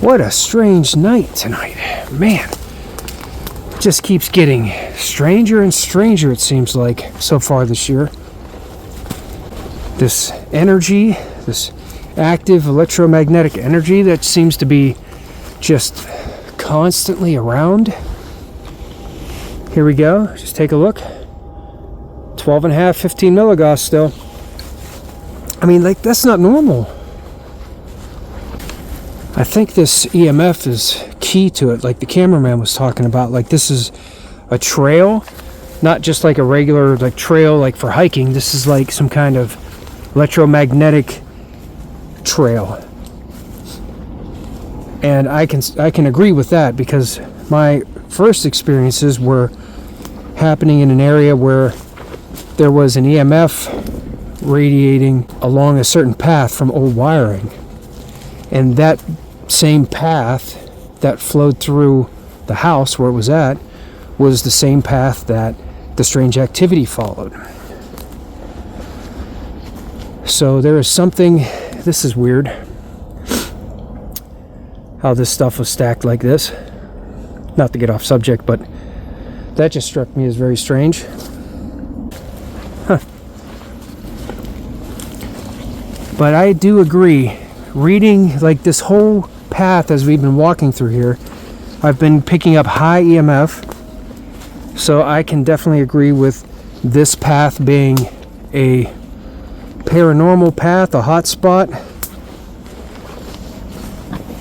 What a strange night tonight. Man, it just keeps getting stranger and stranger, it seems like, so far this year. This energy, this active electromagnetic energy that seems to be just constantly around. Here we go. Just take a look. 12 and a half, 15 milligauss still. I mean, like, that's not normal. I think this EMF is key to it, like the cameraman was talking about. Like, this is a trail, not just like a regular like trail like for hiking. This is like some kind of electromagnetic trail. And I can agree with that, because my first experiences were happening in an area where there was an EMF radiating along a certain path from old wiring. And that same path that flowed through the house where it was at was the same path that the strange activity followed. So there is something, this is weird, how this stuff was stacked like this. Not to get off subject, but that just struck me as very strange. Huh. But I do agree, reading like this whole path as we've been walking through here, I've been picking up high EMF, so I can definitely agree with this path being a paranormal path, a hot spot.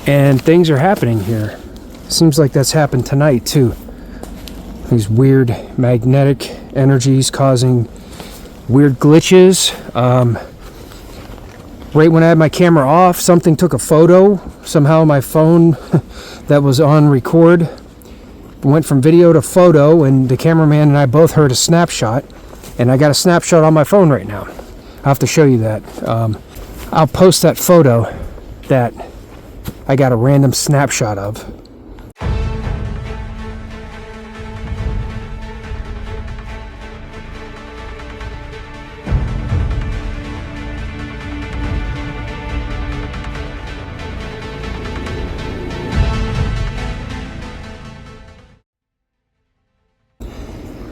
And things are happening here. Seems like that's happened tonight too. These weird magnetic energies causing weird glitches. Right when I had my camera off, something took a photo. Somehow my phone that was on record went from video to photo, and the cameraman and I both heard a snapshot. And I got a snapshot on my phone right now. I'll have to show you that. I'll post that photo that I got a random snapshot of.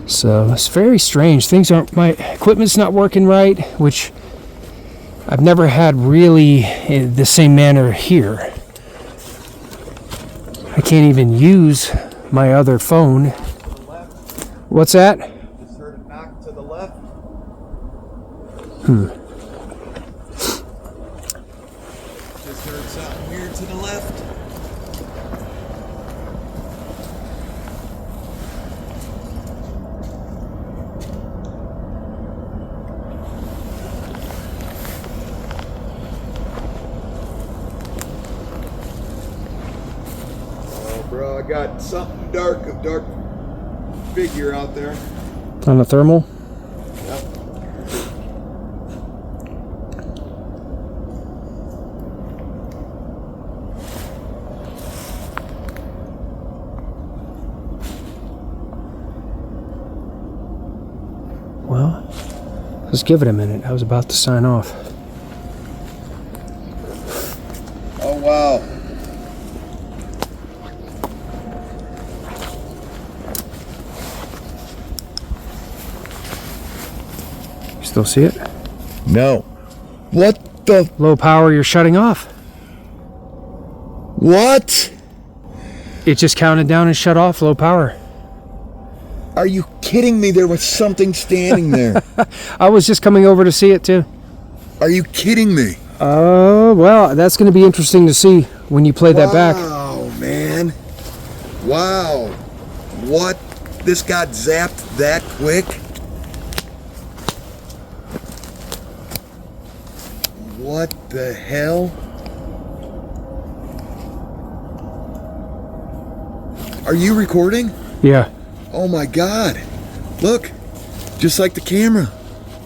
So it's very strange. Things aren't, my equipment's not working right, which I've never had really the same manner here. I can't even use my other phone. What's that? Just heard a knock to the left. Just heard something weird to the left. Bro, I got something dark, a dark figure out there. On the thermal? Yep. Well, let's give it a minute. I was about to sign off. Oh, wow. Still see it? No. What the? Low power, you're shutting off. What? It just counted down and shut off, low power. Are you kidding me? There was something standing there. I was just coming over to see it too. Are you kidding me? Oh, well, that's going to be interesting to see when you play that back. Wow, man. Wow. What? This got zapped that quick? What the hell? Are you recording? Yeah. Oh my God. Look, just like the camera.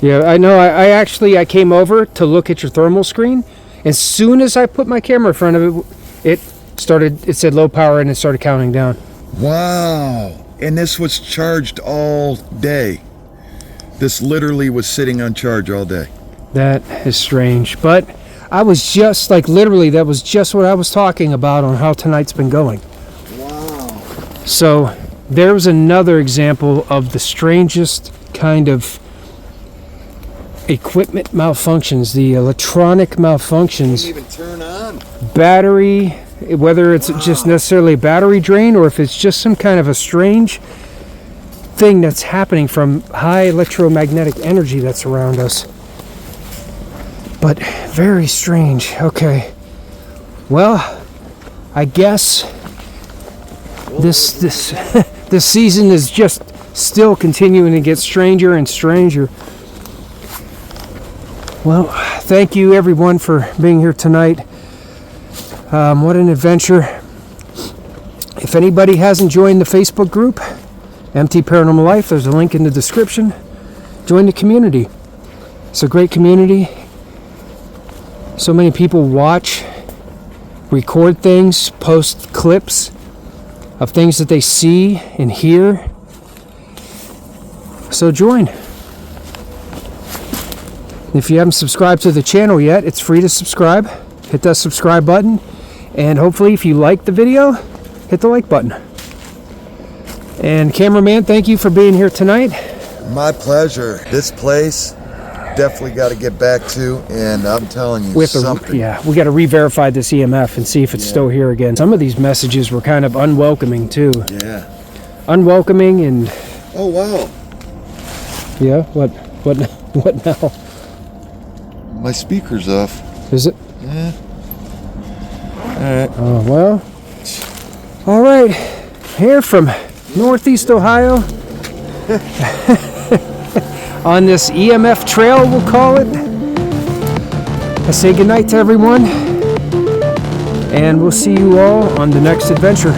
Yeah, I know. I came over to look at your thermal screen. As soon as I put my camera in front of it, it said low power and it started counting down. Wow. And this was charged all day. This literally was sitting on charge all day. That is strange. But I was just like, literally, that was just what I was talking about on how tonight's been going. Wow. So there's another example of the strangest kind of equipment malfunctions, the electronic malfunctions. Didn't even turn on. Battery, whether it's just necessarily a battery drain or if it's just some kind of a strange thing that's happening from high electromagnetic energy that's around us. But very strange. Okay. Well, I guess this this season is just still continuing to get stranger and stranger. Well, thank you everyone for being here tonight. What an adventure. If anybody hasn't joined the Facebook group, MT Paranormal Life, there's a link in the description. Join the community. It's a great community. So many people watch, record things, post clips of things that they see and hear. So join. If you haven't subscribed to the channel yet, it's free to subscribe. Hit that subscribe button. And hopefully if you like the video, hit the like button. And cameraman, thank you for being here tonight. My pleasure. This place definitely got to get back to, and I'm telling you something. Yeah, we got to re-verify this EMF and see if it's still here again. Some of these messages were kind of unwelcoming too. Yeah. Unwelcoming and. Oh wow. Yeah. What now? My speaker's off. Is it? Yeah. Alright. Oh well. All right. Here from Northeast Ohio. On this EMF trail, we'll call it. I say goodnight to everyone, and we'll see you all on the next adventure.